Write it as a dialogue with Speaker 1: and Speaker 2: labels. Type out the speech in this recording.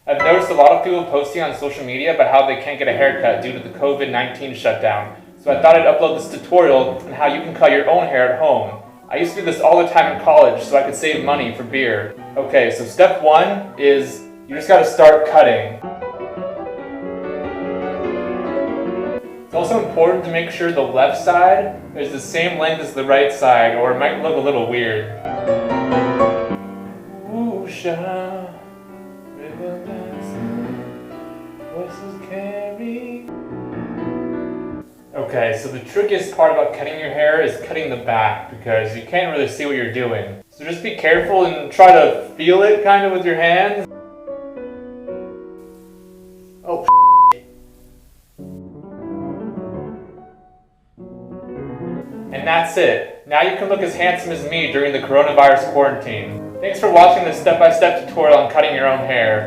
Speaker 1: I've noticed a lot of people posting on social media about how they can't get a haircut due to the COVID-19 shutdown. So I thought I'd upload this tutorial on how you can cut your own hair at home. I used to do this all the time in college so I could save money for beer. Okay, so step one is you just gotta start cutting. It's also important to make sure the left side is the same length as the right side, or it might look a little weird. Okay, so the trickiest part about cutting your hair is cutting the back because you can't really see what you're doing. So just be careful and try to feel it kind of with your hands. Oh, and that's it. Now you can look as handsome as me during the coronavirus quarantine. Thanks for watching this step-by-step tutorial on cutting your own hair.